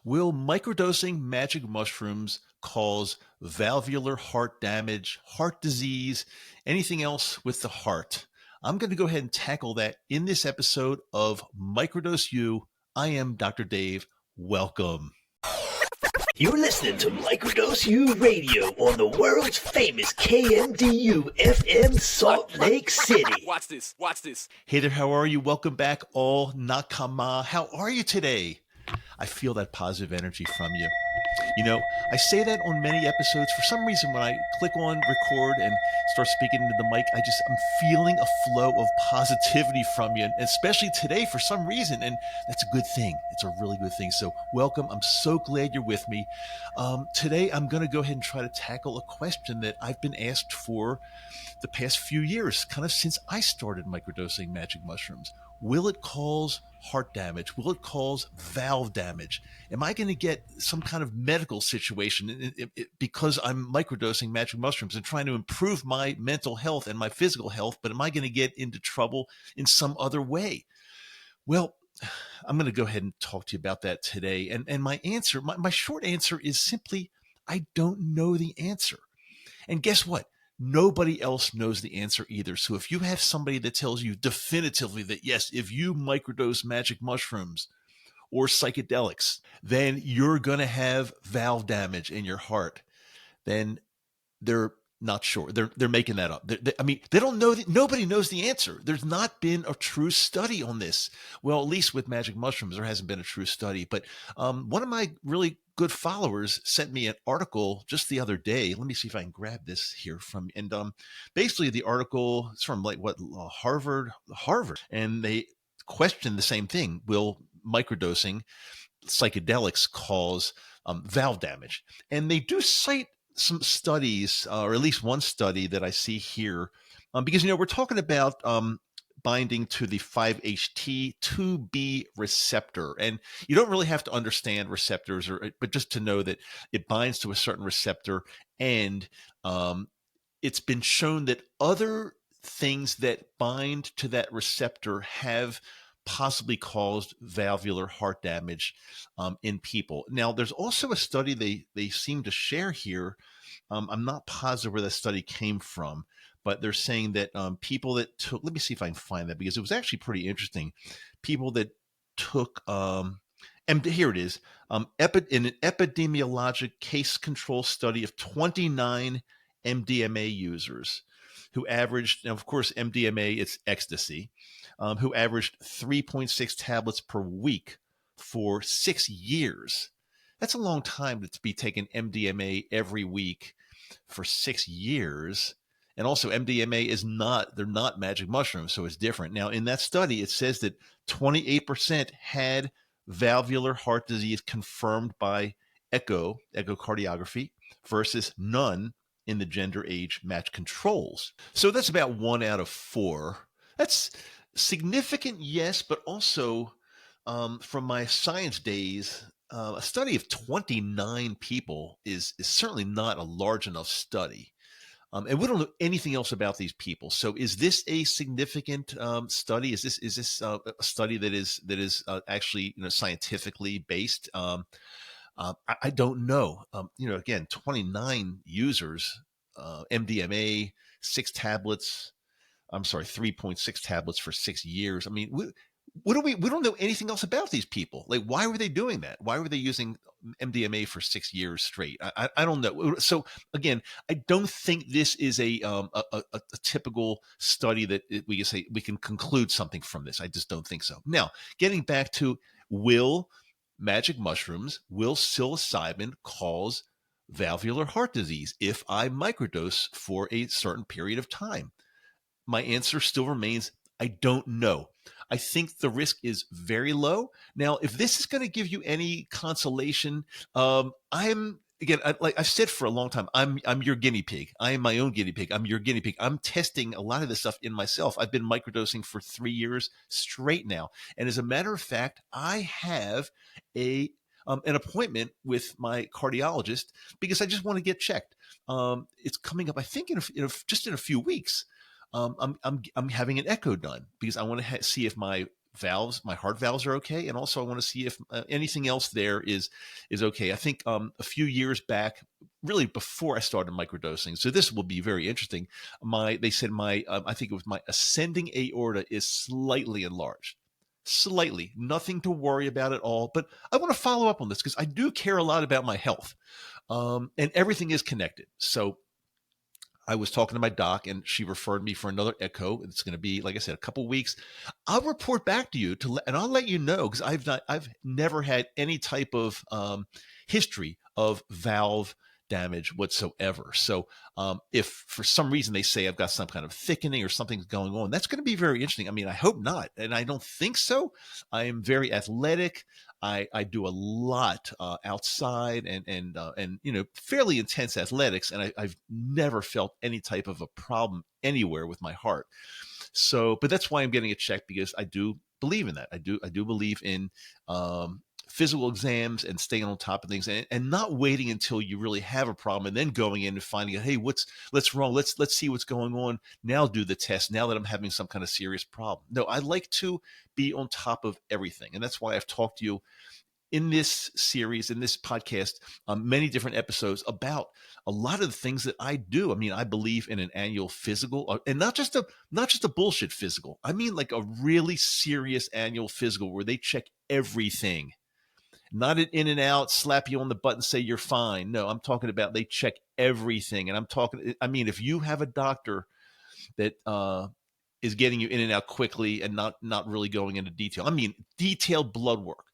Will microdosing magic mushrooms cause valvular heart damage, heart disease, anything else with the heart? I'm going to go ahead and tackle that in this episode of Microdose U. I am Dr. Dave. Welcome. You're listening to Microdose U Radio on the world's famous KMDU FM Salt Lake City. Watch this. Hey there, how are you? Welcome back, all Nakama. How are you today? I feel that positive energy from you. You know, I say that on many episodes. For some reason, when I click on record and start speaking into the mic, I'm feeling a flow of positivity from you, and especially today for some reason. And that's a good thing. It's a really good thing. So welcome. I'm so glad you're with me. Today, I'm going to go ahead and try to tackle a question that I've been asked for the past few years, kind of since I started microdosing magic mushrooms. Will it cause heart damage? Will it cause valve damage? Am I going to get some kind of medical situation because I'm microdosing magic mushrooms and trying to improve my mental health and my physical health, but am I going to get into trouble in some other way? Well, I'm going to go ahead and talk to you about that today. And my answer, my short answer is simply, I don't know the answer. And guess what? Nobody else knows the answer either. So if you have somebody that tells you definitively that, yes, if you microdose magic mushrooms or psychedelics, then you're going to have valve damage in your heart, then they're not sure. They're making that up. They don't know. Nobody knows the answer. There's not been a true study on this. Well, at least with magic mushrooms, there hasn't been a true study. But one of my really good followers sent me an article just the other day. Let me see if I can grab this here from. And basically, the article is from Harvard, and they questioned the same thing: will microdosing psychedelics cause valve damage? And they do cite some studies, or at least one study that I see here, because, we're talking about binding to the 5-HT2B receptor. And you don't really have to understand receptors, but just to know that it binds to a certain receptor. And it's been shown that other things that bind to that receptor have possibly caused valvular heart damage in people. Now, there's also a study they seem to share here. I'm not positive where that study came from, but they're saying that people that took, let me see if I can find that, because it was actually pretty interesting. People that took, and here it is, in an epidemiologic case control study of 29 MDMA users who averaged, now of course, MDMA, it's ecstasy, who averaged 3.6 tablets per week for 6 years. That's a long time to be taking MDMA every week for 6 years. And also MDMA they're not magic mushrooms, so it's different. Now, in that study, it says that 28% had valvular heart disease confirmed by echocardiography versus none in the gender age match controls. So that's about 1 out of 4. That's significant, yes, but also from my science days, a study of 29 people is certainly not a large enough study. And we don't know anything else about these people. So is this a significant study? Is this a study that is actually scientifically based? I don't know. Again, 29 users, MDMA, 3.6 tablets for 6 years. I mean, we don't know anything else about these people. Like, why were they doing that? Why were they using MDMA for 6 years straight? I don't know. So again, I don't think this is a typical study that we can say we can conclude something from this. I just don't think so. Now, getting back to will psilocybin cause valvular heart disease if I microdose for a certain period of time? My answer still remains, I don't know. I think the risk is very low. Now, if this is going to give you any consolation, like I've said for a long time, I'm your guinea pig. I am my own guinea pig. I'm your guinea pig. I'm testing a lot of this stuff in myself. I've been microdosing for 3 years straight now. And as a matter of fact, I have an appointment with my cardiologist because I just want to get checked. It's coming up, I think, just in a few weeks. I'm having an echo done because I want to see if my valves, my heart valves are okay, and also I want to see if anything else there is okay. I think a few years back, really before I started microdosing, so this will be very interesting. They said I think it was my ascending aorta is slightly enlarged. Slightly, nothing to worry about at all. But I want to follow up on this because I do care a lot about my health, and everything is connected. So I was talking to my doc, and she referred me for another echo. It's going to be, like I said, a couple weeks. I'll report back to you and I'll let you know because I've never had any type of history of valve damage whatsoever. So if for some reason they say I've got some kind of thickening or something's going on, that's going to be very interesting. I mean, I hope not, and I don't think so. I am very athletic. I do a lot outside and fairly intense athletics, and I've never felt any type of a problem anywhere with my heart. So, but that's why I'm getting it checked because I do believe in that. I do believe in physical exams and staying on top of things and not waiting until you really have a problem and then going in and finding out, hey, what's wrong? Let's see what's going on. Now do the test now that I'm having some kind of serious problem. No, I like to be on top of everything. And that's why I've talked to you in this series, in this podcast, many different episodes about a lot of the things that I do. I mean, I believe in an annual physical, and not just a bullshit physical. I mean, like a really serious annual physical where they check everything, not an in and out, slap you on the butt and say you're fine. No, I'm talking about they check everything, and I mean, if you have a doctor that is getting you in and out quickly and not really going into detail. I mean, detailed blood work.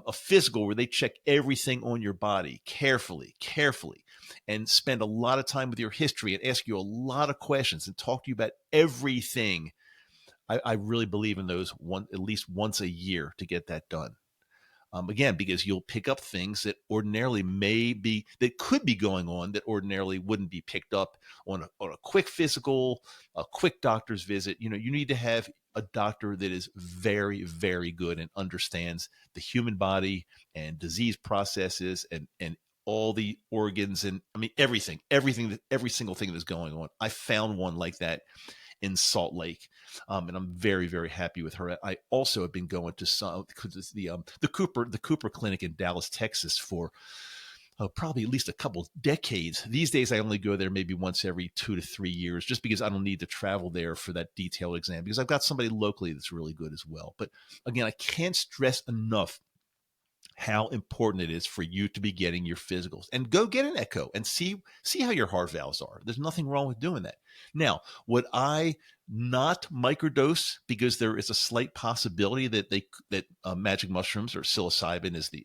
A physical where they check everything on your body carefully, and spend a lot of time with your history and ask you a lot of questions and talk to you about everything. I really believe in those at least once a year to get that done. Again, because you'll pick up things that ordinarily that could be going on that ordinarily wouldn't be picked up on a quick physical, a quick doctor's visit. You need to have a doctor that is very, very good and understands the human body and disease processes and all the organs and I mean every single thing that's going on. I found one like that in Salt Lake, and I'm very, very happy with her. I also have been going to the Cooper Clinic in Dallas, Texas, for probably at least a couple decades. These days, I only go there maybe once every 2 to 3 years, just because I don't need to travel there for that detailed exam. Because I've got somebody locally that's really good as well. But again, I can't stress enough how important it is for you to be getting your physicals and go get an echo and see how your heart valves are. There's nothing wrong with doing that. Now, would I not microdose because there is a slight possibility that magic mushrooms or psilocybin is the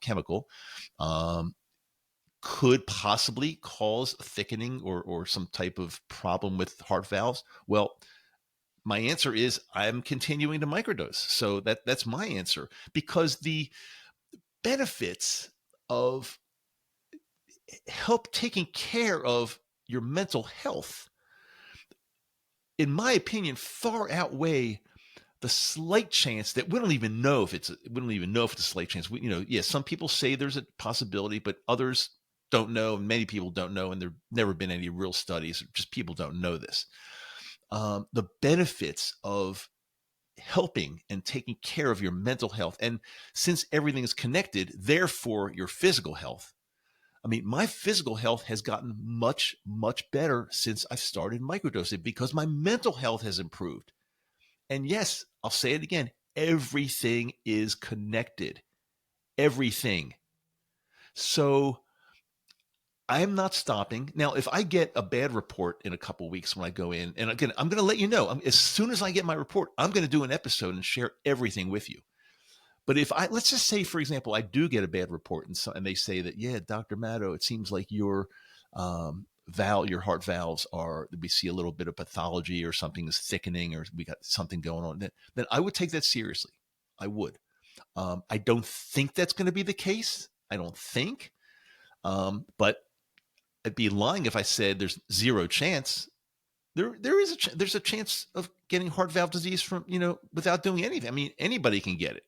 chemical could possibly cause thickening or some type of problem with heart valves? Well, my answer is I'm continuing to microdose. So that's my answer, because the benefits of help taking care of your mental health, in my opinion, far outweigh the slight chance that we don't even know if it's a slight chance. Some people say there's a possibility, but others don't know. And many people don't know. And there've never been any real studies. Just people don't know this. The benefits of helping and taking care of your mental health. And since everything is connected, therefore your physical health. I mean, my physical health has gotten much, much better since I've started microdosing because my mental health has improved. And yes, I'll say it again, everything is connected. Everything. So I'm not stopping. Now, if I get a bad report in a couple of weeks when I go in, and again, I'm going to let you know, as soon as I get my report, I'm going to do an episode and share everything with you. But let's just say, for example, I do get a bad report and they say that, yeah, Dr. Matto, it seems like your heart valves we see a little bit of pathology or something is thickening or we got something going on, then I would take that seriously. I would. I don't think that's going to be the case. I don't think. But I'd be lying if I said there's zero chance. There's a chance of getting heart valve disease from, without doing anything. I mean, anybody can get it.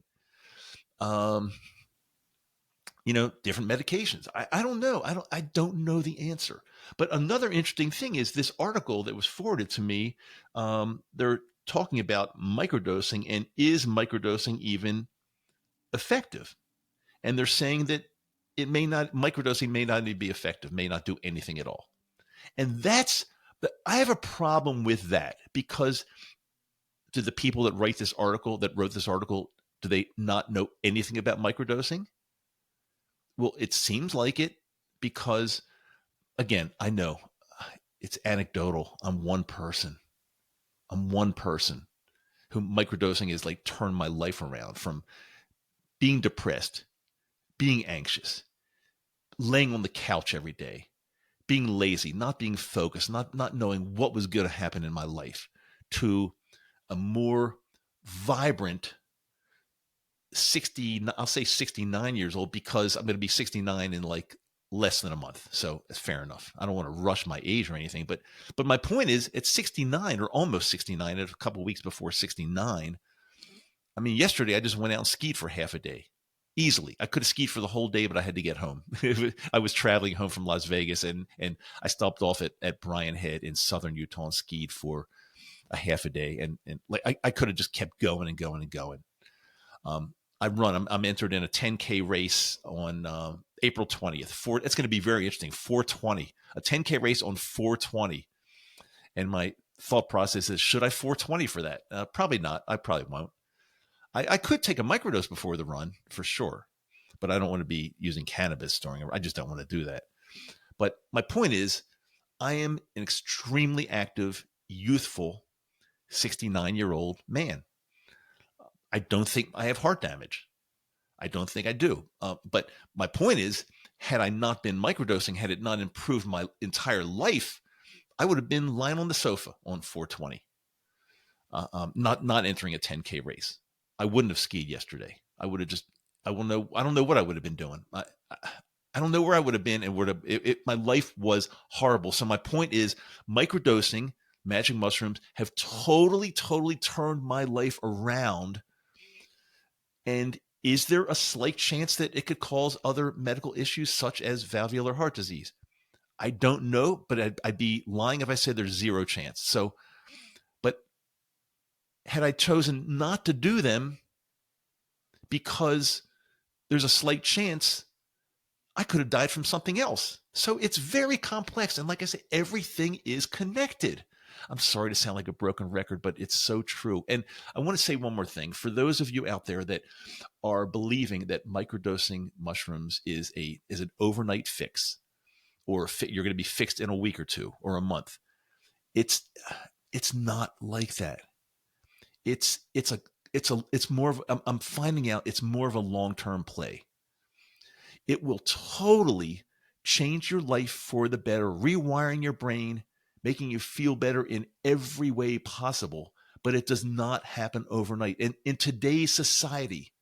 Different medications. I don't know. I don't know the answer. But another interesting thing is this article that was forwarded to me. talking about microdosing and is microdosing even effective? And they're saying that microdosing may not even be effective, may not do anything at all. And I have a problem with that, because do the people that wrote this article, do they not know anything about microdosing? Well, it seems like it, because again, I know it's anecdotal. I'm one person who microdosing has like turned my life around from being depressed, being anxious, laying on the couch every day, being lazy, not being focused, not knowing what was going to happen in my life, to a more vibrant I'll say 69 years old, because I'm going to be 69 in like less than a month. So it's fair enough. I don't want to rush my age or anything, but my point is, at 69 or almost 69, a couple of weeks before 69, I mean, yesterday I just went out and skied for half a day. Easily. I could have skied for the whole day, but I had to get home. I was traveling home from Las Vegas, and I stopped off at Bryan Head in southern Utah and skied for a half a day. And like I could have just kept going and going and going. I'm entered in a 10K race on April 20th. It's going to be very interesting. 420, a 10K race on 420. And my thought process is, should I 420 for that? Probably not. I probably won't. I could take a microdose before the run for sure, but I don't want to be using cannabis during it. I just don't want to do that. But my point is, I am an extremely active, youthful, 69-year-old man. I don't think I have heart damage. I don't think I do. But my point is, had I not been microdosing, had it not improved my entire life, I would have been lying on the sofa on 420, not entering a 10K race. I wouldn't have skied yesterday. I would have just, I don't know what I would have been doing. I don't know where I would have been, and my life was horrible. So my point is, microdosing, magic mushrooms have totally turned my life around. And is there a slight chance that it could cause other medical issues such as valvular heart disease? I don't know, but I'd be lying if I said there's zero chance. So, but had I chosen not to do them because there's a slight chance, I could have died from something else. So it's very complex. And like I said, everything is connected. I'm sorry to sound like a broken record, but it's so true. And I want to say one more thing. For those of you out there that are believing that microdosing mushrooms is an overnight fix, or you're going to be fixed in a week or two or a month, it's not like that. It's more of, I'm finding out it's more of a long-term play. It will totally change your life for the better, rewiring your brain, making you feel better in every way possible. But it does not happen overnight. And in today's society,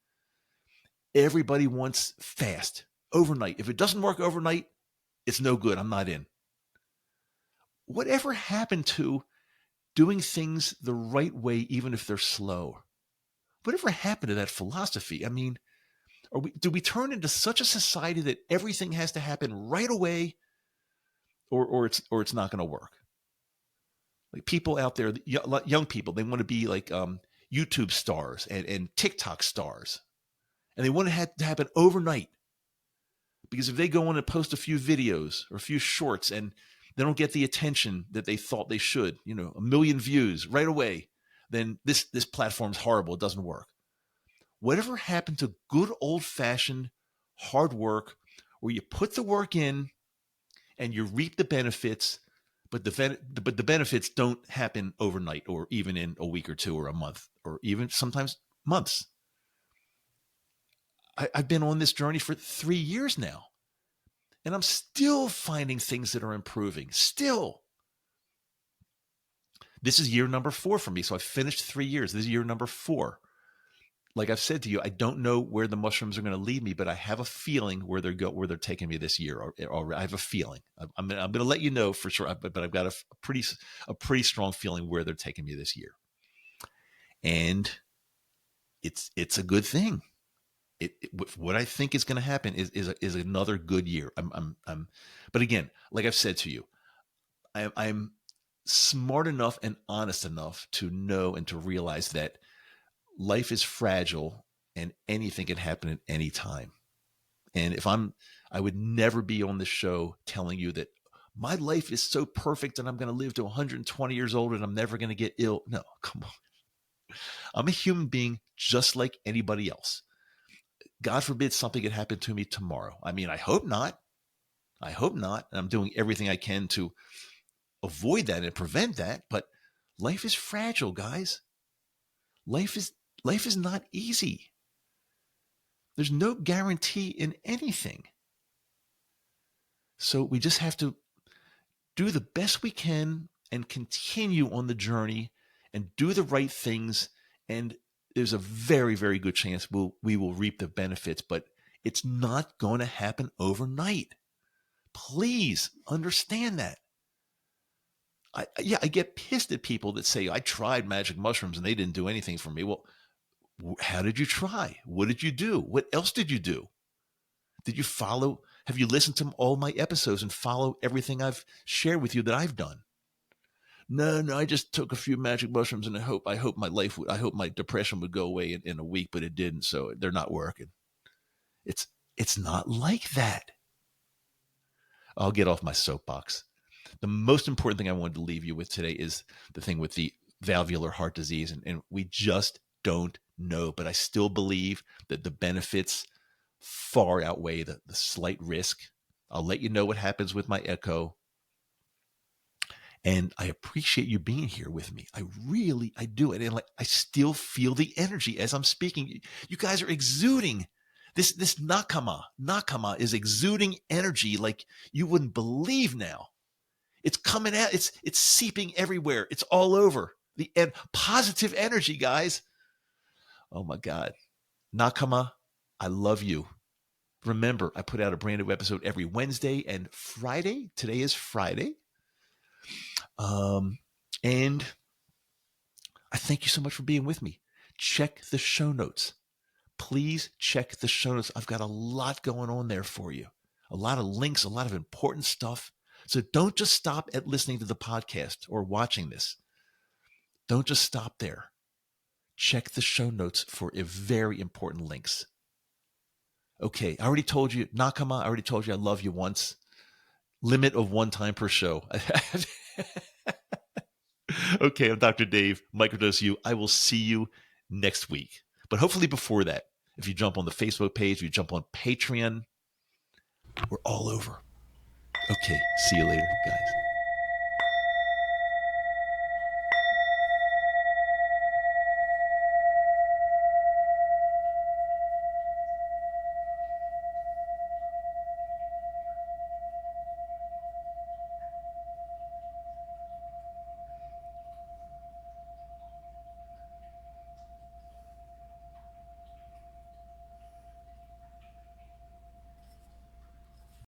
everybody wants fast, overnight. If it doesn't work overnight, it's no good. I'm not in. Whatever happened to doing things the right way, even if they're slow? Whatever happened to that philosophy? I mean, do we turn into such a society that everything has to happen right away, or it's not going to work? Like, people out there, young people, they want to be like YouTube stars and TikTok stars, and they want it to happen overnight. Because if they go on and post a few videos or a few shorts and they don't get the attention that they thought they should, 1 million views right away, then this platform's horrible. It doesn't work. Whatever happened to good old-fashioned hard work, where you put the work in and you reap the benefits, but the benefits don't happen overnight, or even in a week or two or a month, or even sometimes months. I've been on this journey for 3 years now, and I'm still finding things that are improving. Still. This is year number 4 for me. So I finished 3 years. This is year number 4. Like I've said to you, I don't know where the mushrooms are going to lead me, but I have a feeling where they're taking me this year. Or I have a feeling. I'm going to let you know for sure, but I've got a pretty strong feeling where they're taking me this year, and it's a good thing. What I think is going to happen is another good year. But again, like I've said to you, I'm smart enough and honest enough to know and to realize that life is fragile and anything can happen at any time. And I would never be on this show telling you that my life is so perfect and I'm going to live to 120 years old and I'm never going to get ill. No, come on. I'm a human being just like anybody else. God forbid something could happen to me tomorrow. I mean, I hope not. I hope not. And I'm doing everything I can to avoid that and prevent that. But life is fragile, guys. Life is not easy. There's no guarantee in anything. So we just have to do the best we can and continue on the journey and do the right things. And there's a very, very good chance we will reap the benefits, but it's not going to happen overnight. Please understand that. I get pissed at people that say, I tried magic mushrooms and they didn't do anything for me. Well, how did you try? What did you do? What else did you do? Did you follow? Have you listened to all my episodes and follow everything I've shared with you that I've done? No, I just took a few magic mushrooms and I hope my depression would go away in a week, but it didn't. So they're not working. It's not like that. I'll get off my soapbox. The most important thing I wanted to leave you with today is the thing with the valvular heart disease. And we just don't know, but I still believe that the benefits far outweigh the slight risk. I'll let you know what happens with my echo. And I appreciate you being here with me. I do. And I still feel the energy as I'm speaking. You guys are exuding this nakama. Nakama is exuding energy like you wouldn't believe now. It's coming out. It's seeping everywhere. It's all over. The positive energy, guys. Oh my God. Nakama, I love you. Remember, I put out a brand new episode every Wednesday and Friday. Today is Friday. And I thank you so much for being with me. Check the show notes. Please check the show notes. I've got a lot going on there for you. A lot of links, a lot of important stuff. So don't just stop at listening to the podcast or watching this. Don't just stop there. Check the show notes for a very important links. Okay, I already told you, Nakama, I already told you I love you once. Limit of one time per show. Okay, I'm Dr. Dave, Microdose U. I will see you next week. But hopefully before that, if you jump on the Facebook page, you jump on Patreon, we're all over. Okay, see you later, guys.